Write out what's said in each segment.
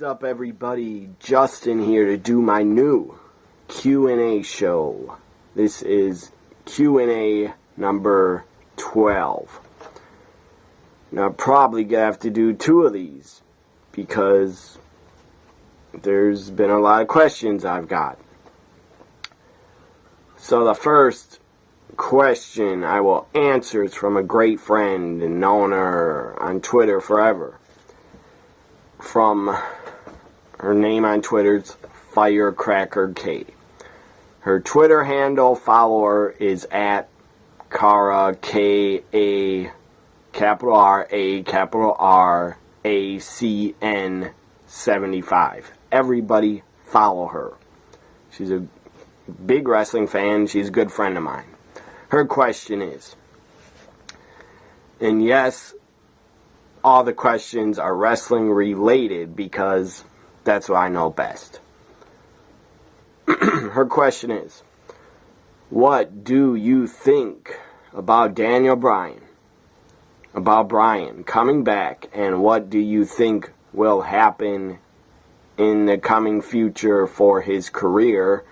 What's up, everybody? Justin here to do my new Q&A show. This is Q&A number 12. Now, I'm probably going to have to do 2 of these because there's been a lot of questions I've got. So the first question I will answer is from a great friend and known her on Twitter forever. From her name on Twitter is Firecracker K. Her Twitter handle follower is at Kara K A capital R A capital R A C N 75. Everybody follow her. She's a big wrestling fan. She's a good friend of mine. Her question is, and yes, all the questions are wrestling related because that's what I know best. Her question is, what do you think about Daniel Bryan? About Bryan coming back, and what do you think will happen in the coming future for his career?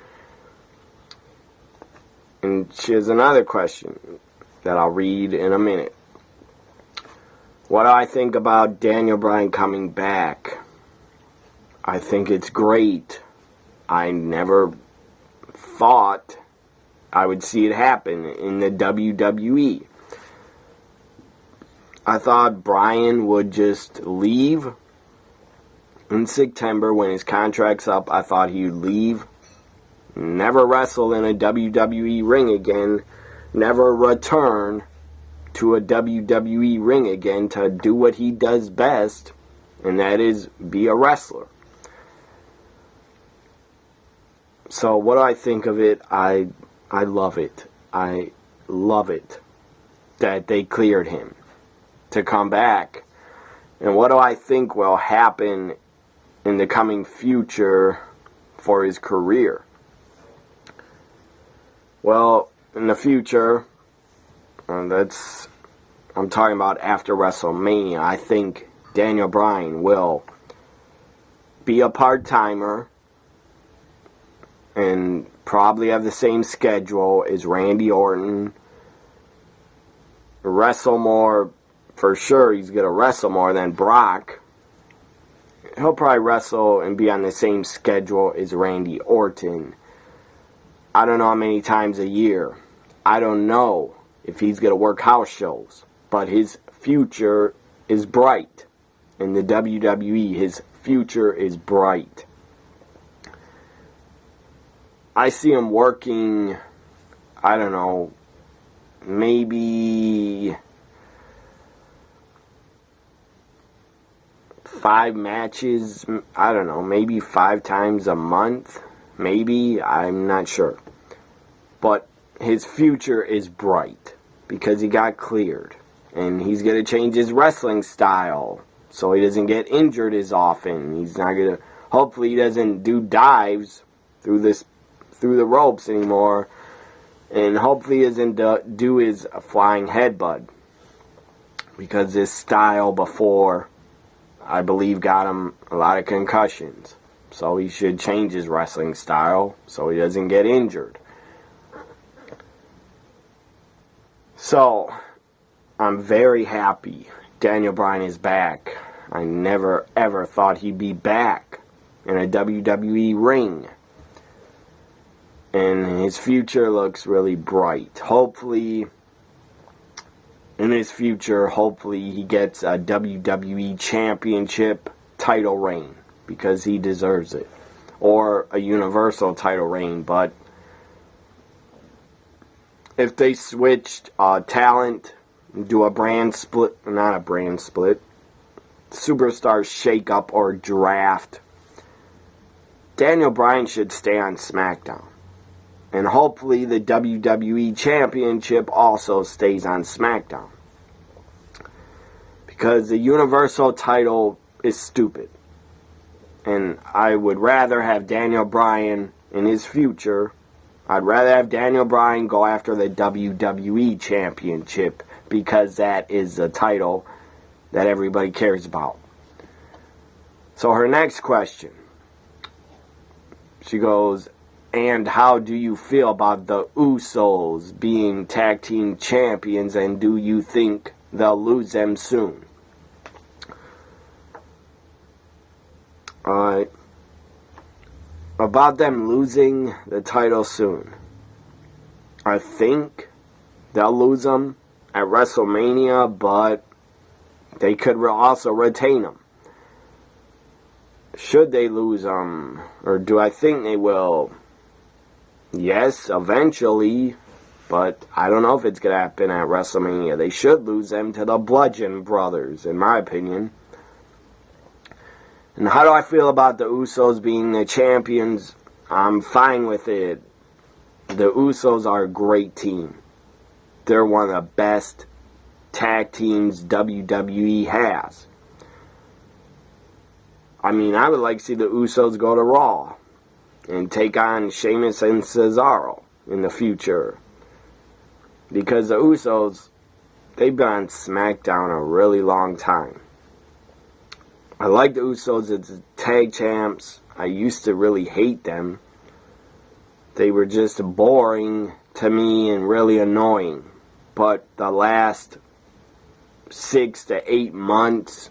And she has another question that I'll read in a minute. What do I think about Daniel Bryan coming back? I think it's great. I never thought I would see it happen in the WWE. I thought Bryan would just leave in September when his contract's up. I thought he would leave, never wrestle in a WWE ring again, never return to a WWE ring again to do what he does best, and that is be a wrestler. So what do I think of it? I love it. I love it that they cleared him to come back. And what do I think will happen in the coming future for his career? Well, in the future, I'm talking about after WrestleMania. I think Daniel Bryan will be a part-timer and probably have the same schedule as Randy Orton. Wrestle more, for sure he's going to wrestle more than Brock. He'll probably wrestle and be on the same schedule as Randy Orton. I don't know how many times a year. I don't know if he's going to work house shows, but his future is bright. In the WWE, his future is bright. I see him working, I don't know, maybe 5 matches, I don't know, maybe 5 times a month, maybe, I'm not sure. But his future is bright because he got cleared, and he's going to change his wrestling style so he doesn't get injured as often. He's not going to, hopefully he doesn't do dives through the ropes anymore, and hopefully he doesn't do his flying headbutt, because his style before, I believe, got him a lot of concussions. So he should change his wrestling style so he doesn't get injured. So, I'm very happy Daniel Bryan is back. I never ever thought he'd be back in a WWE ring. And his future looks really bright. Hopefully, in his future, hopefully he gets a WWE Championship title reign, because he deserves it. Or a Universal title reign, but if they switched talent, do a brand split, not a brand split, superstar shake-up or draft, Daniel Bryan should stay on SmackDown. And hopefully the WWE Championship also stays on SmackDown. Because the Universal title is stupid. And I would rather have Daniel Bryan in his future. I'd rather have Daniel Bryan go after the WWE Championship, because that is the title that everybody cares about. So her next question, she goes, and how do you feel about the Usos being tag team champions, and do you think they'll lose them soon? About them losing the title soon, I think they'll lose them at WrestleMania, but they could also retain them. Should they lose them, or do I think they will? Yes, eventually, but I don't know if it's going to happen at WrestleMania. They should lose them to the Bludgeon Brothers, in my opinion. And how do I feel about the Usos being the champions? I'm fine with it. The Usos are a great team. They're one of the best tag teams WWE has. I mean, I would like to see the Usos go to Raw and take on Sheamus and Cesaro in the future. Because the Usos, they've been on SmackDown a really long time. I like the Usos as tag champs. I used to really hate them. They were just boring to me and really annoying. But the last 6 to 8 months,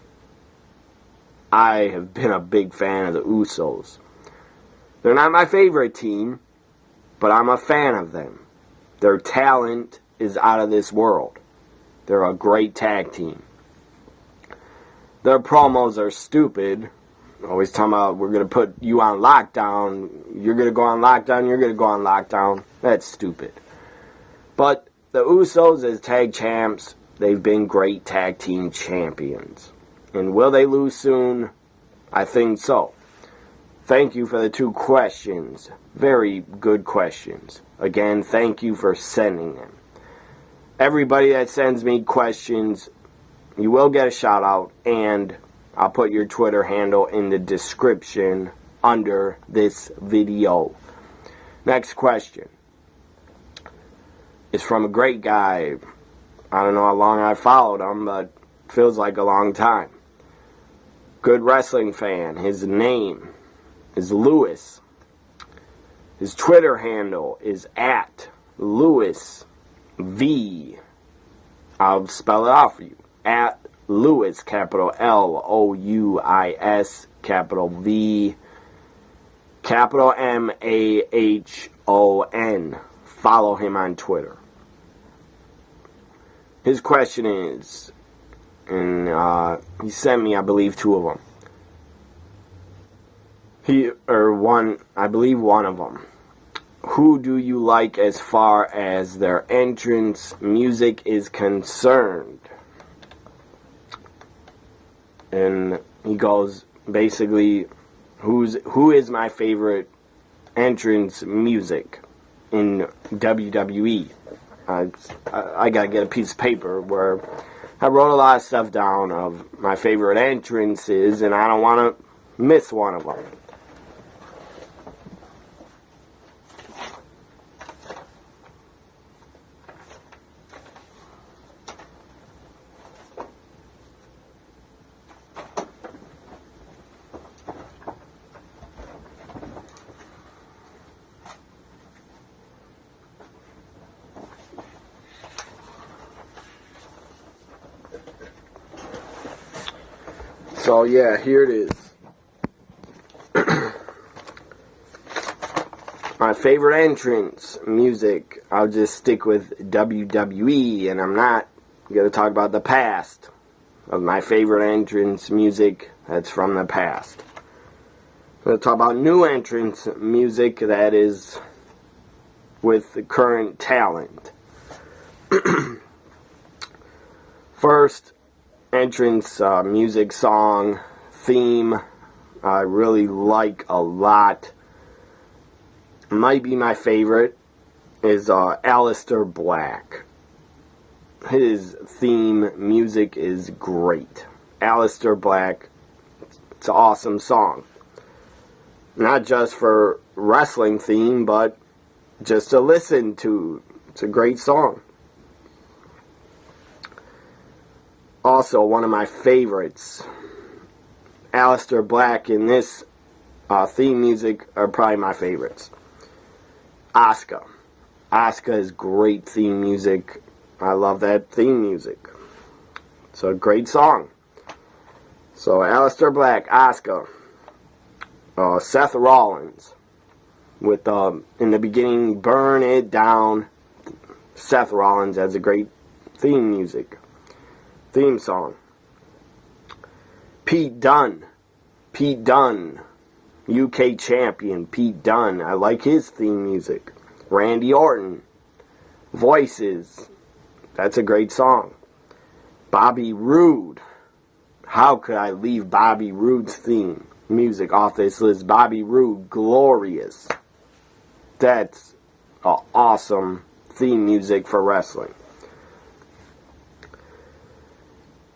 I have been a big fan of the Usos. They're not my favorite team, but I'm a fan of them. Their talent is out of this world. They're a great tag team. Their promos are stupid. Always talking about, we're going to put you on lockdown. You're going to go on lockdown. You're going to go on lockdown. That's stupid. But the Usos as tag champs, they've been great tag team champions. And will they lose soon? I think so. Thank you for the 2 questions. Very good questions. Again, thank you for sending them. Everybody that sends me questions, you will get a shout out, and I'll put your Twitter handle in the description under this video. Next question is from a great guy. I don't know how long I followed him, but feels like a long time. Good wrestling fan. His name is Lewis. His Twitter handle is @LewisV. I'll spell it out for you. @Lewis, capital LOUIS, capital V, capital MAHON. Follow him on Twitter. His question is, and he sent me, I believe, 2 of them. I believe one of them. Who do you like as far as their entrance music is concerned? And he goes, basically, who is my favorite entrance music in WWE? I gotta get a piece of paper where I wrote a lot of stuff down of my favorite entrances, and I don't want to miss one of them. So yeah, here it is. My favorite entrance music, I'll just stick with WWE, and I'm not going to talk about the past of my favorite entrance music that's from the past. I'm going to talk about new entrance music that is with the current talent. First, entrance music song theme I really like a lot, might be my favorite, is Aleister Black. His theme music is great. Aleister Black, it's an awesome song. Not just for wrestling theme, but just to listen to. It's a great song. Also, one of my favorites, Aleister Black in this theme music are probably my favorites. Asuka. Asuka is great theme music. I love that theme music. It's a great song. So Aleister Black, Asuka, Seth Rollins with in the beginning, Burn It Down. Seth Rollins has a great theme song. Pete Dunne, UK champion Pete Dunne. I like his theme music. Randy Orton, Voices. That's a great song. Bobby Roode. How could I leave Bobby Roode's theme music off this list? Bobby Roode, Glorious. That's awesome theme music for wrestling.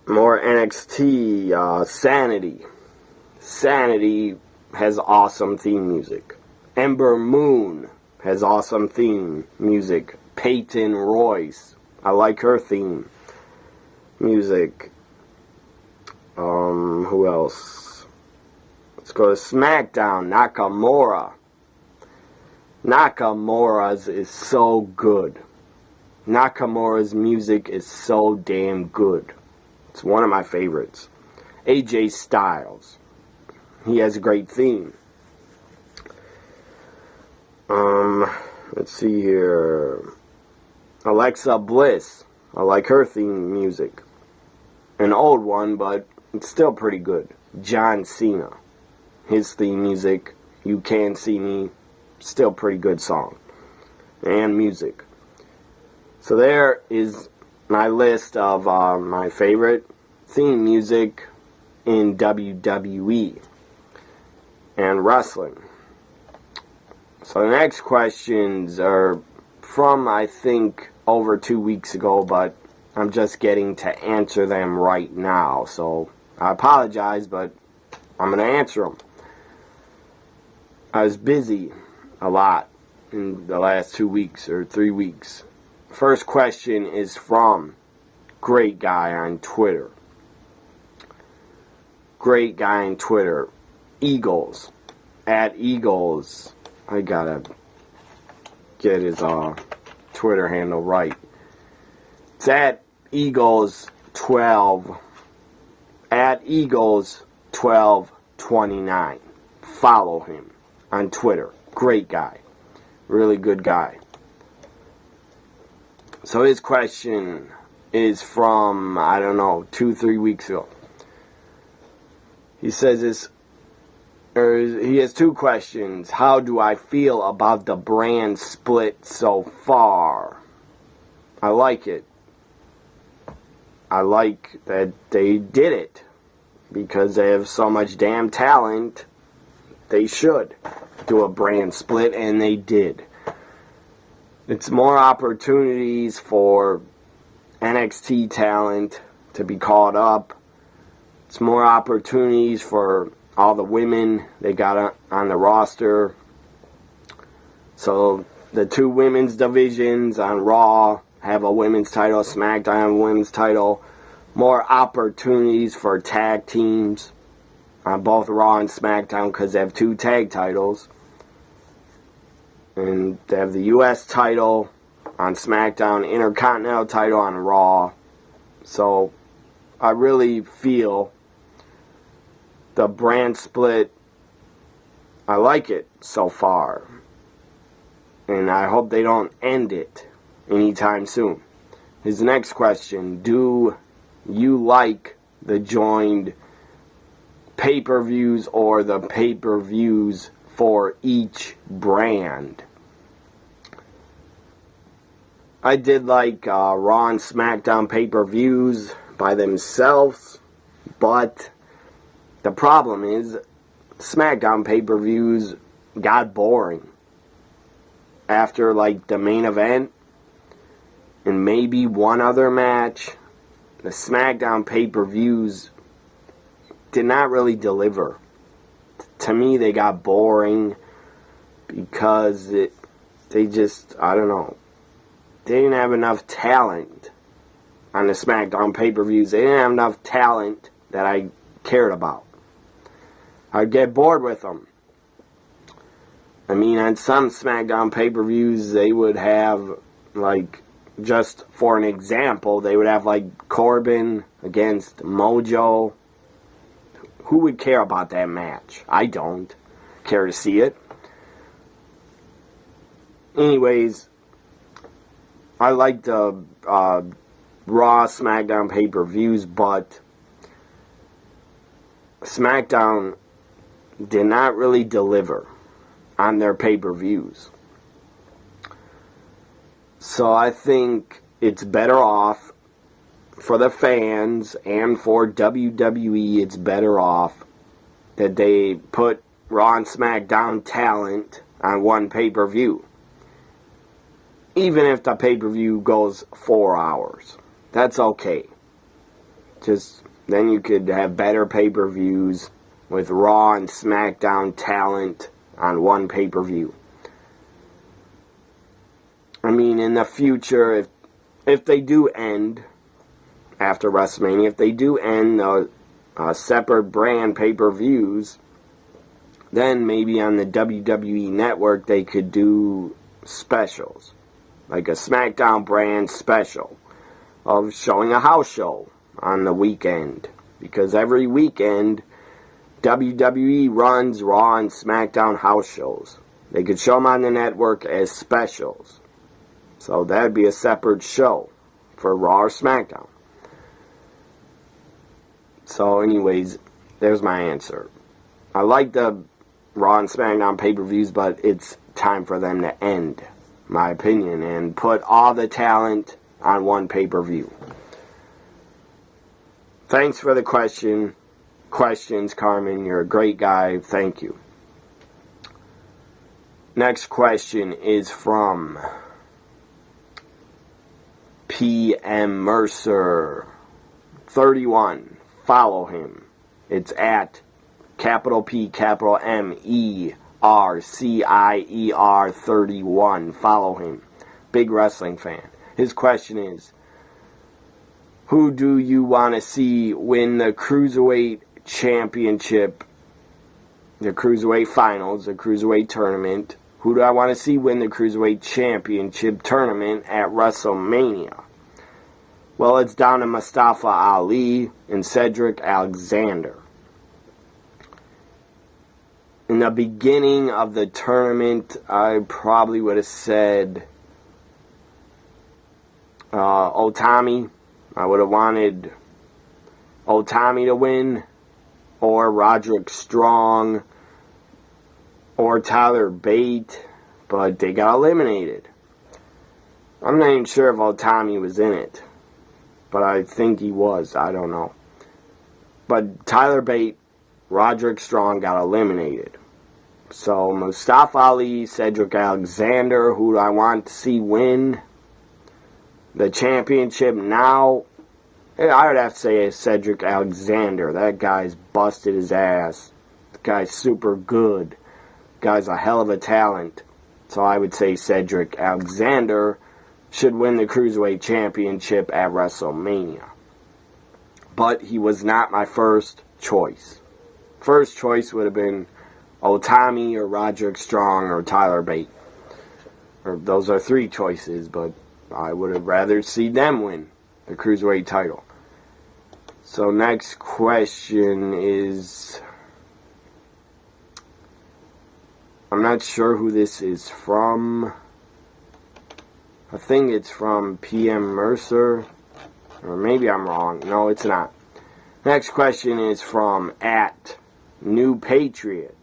More NXT, Sanity. Sanity has awesome theme music. Ember Moon has awesome theme music. Peyton Royce. I like her theme music. Who else? Let's go to SmackDown. Nakamura. Nakamura's is so good. Nakamura's music is so damn good. It's one of my favorites. AJ Styles. He has a great theme. Let's see here. Alexa Bliss. I like her theme music. An old one, but it's still pretty good. John Cena. His theme music, You Can See Me, still pretty good song. And music. So there is my list of my favorite theme music in WWE and wrestling. So the next questions are from, I think, over 2 weeks ago, but I'm just getting to answer them right now. So I apologize, but I'm going to answer them. I was busy a lot in the last 2 weeks or 3 weeks. First question is from Great Guy on Twitter. Great Guy on Twitter. Eagles. At Eagles. I gotta get his Twitter handle right. It's at Eagles 12. At Eagles 1229. Follow him on Twitter. Great guy. Really good guy. So his question is from, I don't know, 2-3 weeks ago. He says he has 2 questions. How do I feel about the brand split so far? I like it. I like that they did it. Because they have so much damn talent, they should do a brand split, and they did. It's more opportunities for NXT talent to be called up. It's more opportunities for all the women they got on the roster. So the 2 women's divisions on Raw have a women's title, SmackDown have a women's title. More opportunities for tag teams on both Raw and SmackDown because they have 2 tag titles. And they have the U.S. title on SmackDown, Intercontinental title on Raw. So I really feel the brand split, I like it so far. And I hope they don't end it anytime soon. His next question, do you like the joined pay-per-views or the pay-per-views for each brand? I did like Raw and SmackDown pay-per-views by themselves, but the problem is SmackDown pay-per-views got boring after like the main event and maybe one other match. The SmackDown pay-per-views did not really deliver. To me, they got boring because they just, I don't know, they didn't have enough talent on the SmackDown pay-per-views. They didn't have enough talent that I cared about. I'd get bored with them. I mean, on some SmackDown pay-per-views, they would have, like, just for an example, they would have, like, Corbin against Mojo. Who would care about that match? I don't care to see it. Anyways, I like the Raw, SmackDown pay-per-views, but SmackDown did not really deliver on their pay-per-views. So I think it's better off for the fans and for WWE, it's better off that they put Raw and SmackDown talent on one pay-per-view. Even if the pay-per-view goes 4 hours. That's okay. Just then you could have better pay-per-views with Raw and SmackDown talent on one pay-per-view. I mean, in the future, if they do end after WrestleMania, if they do end the separate brand pay-per-views, then maybe on the WWE Network they could do specials. Like a SmackDown brand special of showing a house show on the weekend. Because every weekend, WWE runs Raw and SmackDown house shows. They could show them on the network as specials. So that would be a separate show for Raw or SmackDown. So anyways, there's my answer. I like the Raw and SmackDown pay-per-views, but it's time for them to end, my opinion, and put all the talent on one pay-per-view. Thanks for the questions, Carmen. You're a great guy. Thank you. Next question is from PM Mercer 31. Follow him. It's at capital P, capital M, ERCIER 31. Follow him. Big wrestling fan. His question is, who do you want to see win the Cruiserweight Championship, the Cruiserweight Finals, the Cruiserweight Tournament? Who do I want to see win the Cruiserweight Championship Tournament at WrestleMania? Well, it's down to Mustafa Ali and Cedric Alexander. In the beginning of the tournament, I probably would have said Otami. I would have wanted Otami to win, or Roderick Strong, or Tyler Bate, but they got eliminated. I'm not even sure if Otami was in it, but I think he was. I don't know. But Tyler Bate, Roderick Strong got eliminated. So Mustafa Ali, Cedric Alexander, who do I want to see win the championship now? I would have to say Cedric Alexander. That guy's busted his ass. The guy's super good. The guy's a hell of a talent. So I would say Cedric Alexander should win the Cruiserweight Championship at WrestleMania. But he was not my first choice. First choice would have been Otami or Roderick Strong or Tyler Bate. Or those are three choices, but I would have rather see them win the Cruiserweight title. So next question is, I'm not sure who this is from. I think it's from PM Mercer. Or maybe I'm wrong. No, it's not. Next question is from at New Patriot.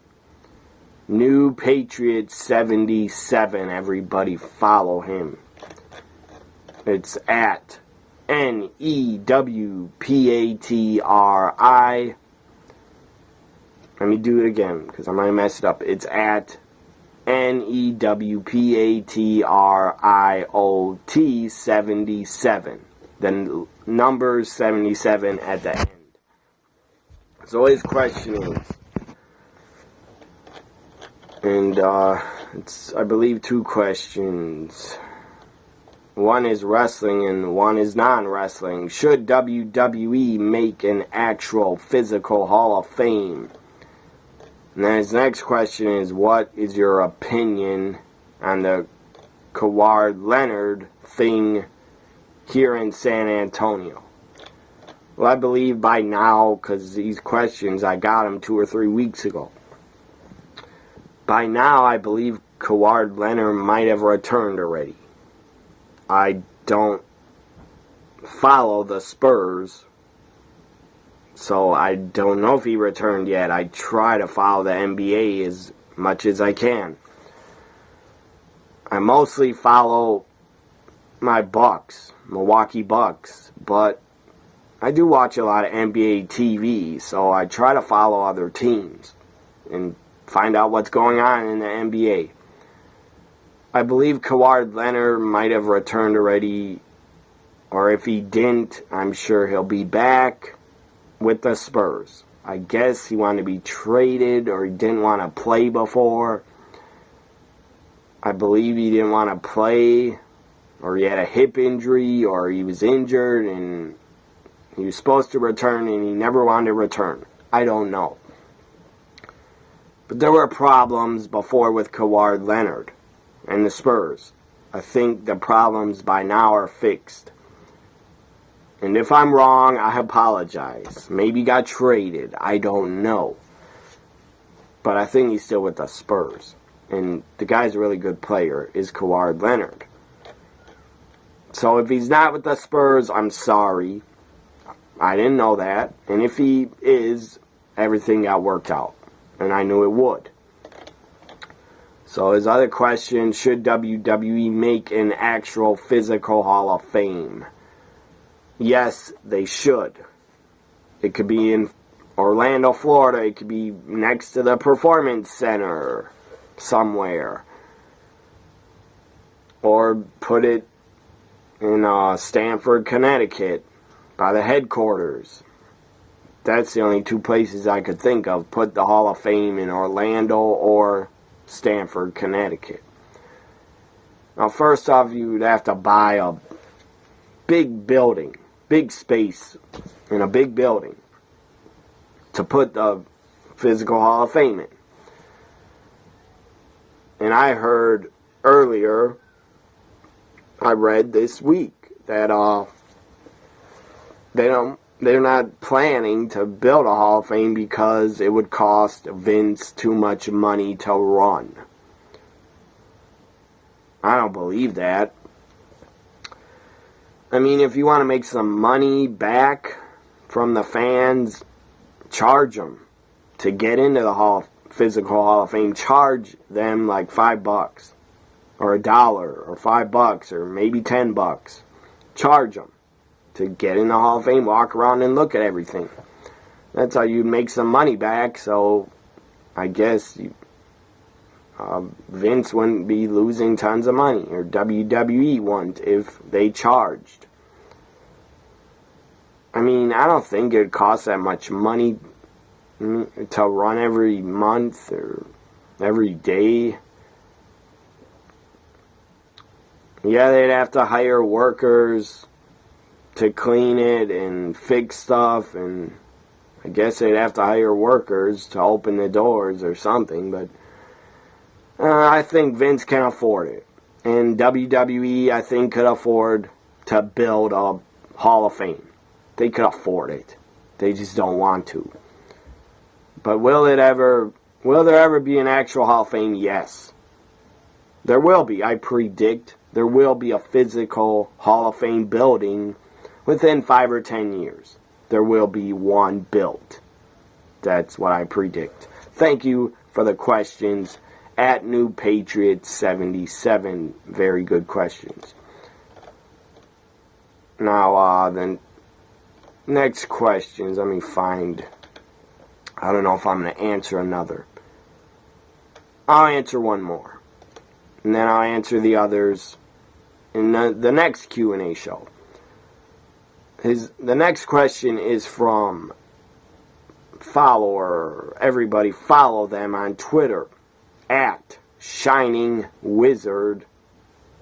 New Patriot 77. Everybody follow him. It's at NEWPATRI. Let me do it again because I might mess it up. It's at NEWPATRIOT 77. Then numbers 77 at the end. So his question is, and it's, I believe, two questions. One is wrestling and one is non-wrestling. Should WWE make an actual physical Hall of Fame? And then his next question is, what is your opinion on the Kawhi Leonard thing here in San Antonio? Well, I believe by now, because these questions, I got them 2 or 3 weeks ago. By now, I believe Kawhi Leonard might have returned already. I don't follow the Spurs, so I don't know if he returned yet. I try to follow the NBA as much as I can. I mostly follow my Bucks, Milwaukee Bucks, but I do watch a lot of NBA TV, so I try to follow other teams and find out what's going on in the NBA. I believe Kawhi Leonard might have returned already, or if he didn't, I'm sure he'll be back with the Spurs. I guess he wanted to be traded, or he didn't want to play before. I believe he didn't want to play, or he had a hip injury, or he was injured, and he was supposed to return, and he never wanted to return. I don't know. But there were problems before with Kawhi Leonard and the Spurs. I think the problems by now are fixed. And if I'm wrong, I apologize. Maybe he got traded. I don't know. But I think he's still with the Spurs. And the guy's a really good player, is Kawhi Leonard. So if he's not with the Spurs, I'm sorry. I didn't know that. And if he is, everything got worked out. And I knew it would. So his other question, should WWE make an actual physical Hall of Fame? Yes, they should. It could be in Orlando, Florida. It could be next to the Performance Center somewhere. Or put it in Stamford, Connecticut, by the headquarters. That's the only 2 places I could think of. Put the Hall of Fame in Orlando or Stamford, Connecticut. Now, first off, you'd have to buy a big building, big space in a big building to put the Physical Hall of Fame in. And I heard earlier, I read this week, that they're not planning to build a Hall of Fame because it would cost Vince too much money to run. I don't believe that. I mean, if you want to make some money back from the fans, charge them to get into the Physical Hall of Fame. Charge them like $5 or $1 or $5 or maybe $10. Charge them to get in the Hall of Fame, walk around and look at everything. That's how you make some money back. So I guess Vince wouldn't be losing tons of money, or WWE wouldn't if they charged. I mean, I don't think it costs that much money to run every month or every day. Yeah, they'd have to hire workers to clean it and fix stuff, and I guess they'd have to hire workers to open the doors or something, but I think Vince can afford it. And WWE, I think, could afford to build a Hall of Fame. They could afford it. They just don't want to. But will there ever be an actual Hall of Fame? Yes. There will be. I predict there will be a physical Hall of Fame building within 5 or 10 years. There will be one built. That's what I predict. Thank you for the questions. At New Patriot 77. Very good questions. Now, the next questions, let me find. I don't know if I'm going to answer another. I'll answer one more. And then I'll answer the others in the next Q&A show. The next question is from follower. Everybody follow them on Twitter. At Shining Wizard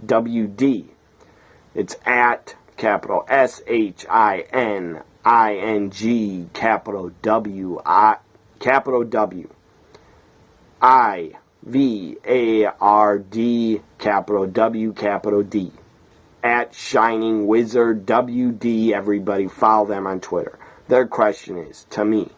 WD. It's at capital SHINING capital W. IVARD, capital W, capital D. At Shining Wizard WD. Everybody follow them on Twitter. Their question is, to me,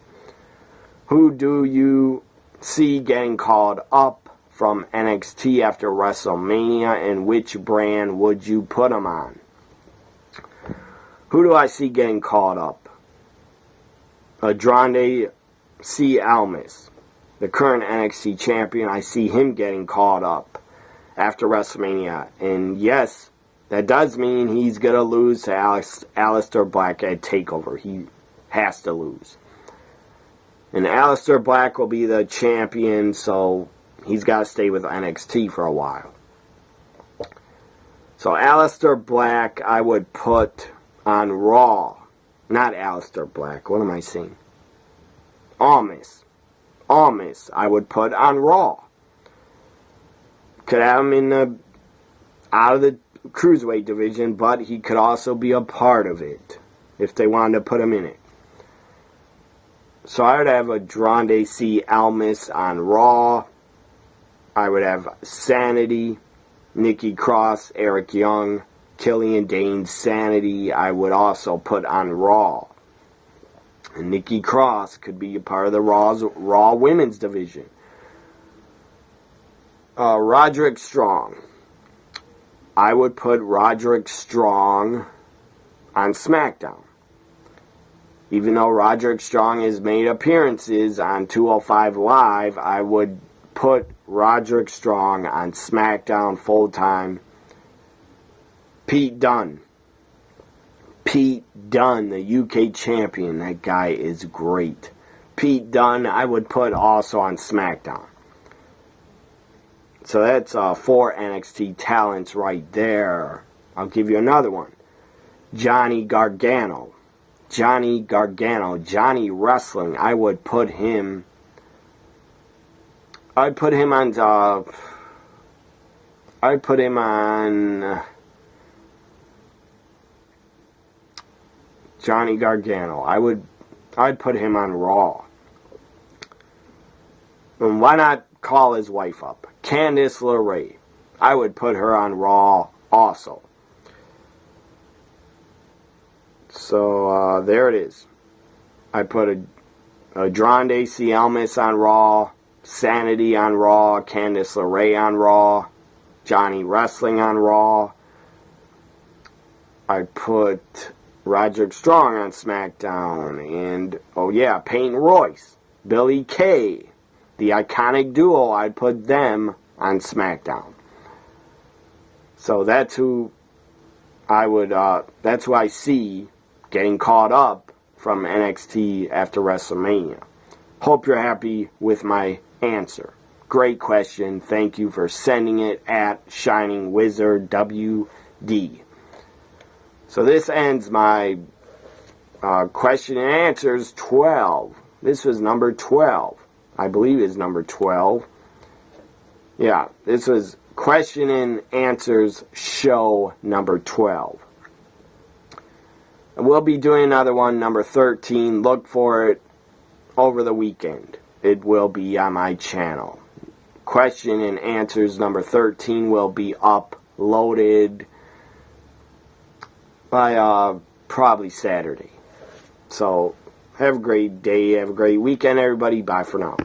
who do you see getting called up from NXT after WrestleMania, and which brand would you put them on? Who do I see getting called up? Andrade C. Almas, the current NXT champion. I see him getting called up after WrestleMania. And yes, that does mean he's going to lose to Aleister Black at TakeOver. He has to lose. And Aleister Black will be the champion, so he's got to stay with NXT for a while. So Aleister Black I would put on Raw. Not Aleister Black. What am I saying? Almas I would put on Raw. Could have him in the out of the Cruiserweight division, but he could also be a part of it if they wanted to put him in it. So I would have Andrade C. Almas on Raw. I would have Sanity, Nikki Cross, Eric Young, Killian Dane. Sanity I would also put on Raw. And Nikki Cross could be a part of the Raw Women's division. Roderick Strong. I would put Roderick Strong on SmackDown. Even though Roderick Strong has made appearances on 205 Live, I would put Roderick Strong on SmackDown full-time. Pete Dunne, the UK champion. That guy is great. Pete Dunne, I would put also on SmackDown. So that's 4 NXT talents right there. I'll give you another one. Johnny Gargano, Johnny Wrestling. I would put him. I'd put him on. Johnny Gargano. I'd put him on Raw. And why not call his wife up? Candice LeRae. I would put her on Raw also. So there it is. I put Andrade C. Almas on Raw, Sanity on Raw, Candice LeRae on Raw, Johnny Wrestling on Raw. I put Roderick Strong on SmackDown, and Peyton Royce, Billy Kay, the Iconic Duo. I'd put them on SmackDown. So that's who I would. That's who I see getting caught up from NXT after WrestleMania. Hope you're happy with my answer. Great question. Thank you for sending it at Shining Wizard WD. So this ends my question and answers 12. This was number 12. I believe it's number 12. Yeah, this was question and answers show number 12. And we'll be doing another one, number 13. Look for it over the weekend. It will be on my channel. Question and answers number 13 will be uploaded by probably Saturday. So have a great day, have a great weekend, everybody. Bye for now.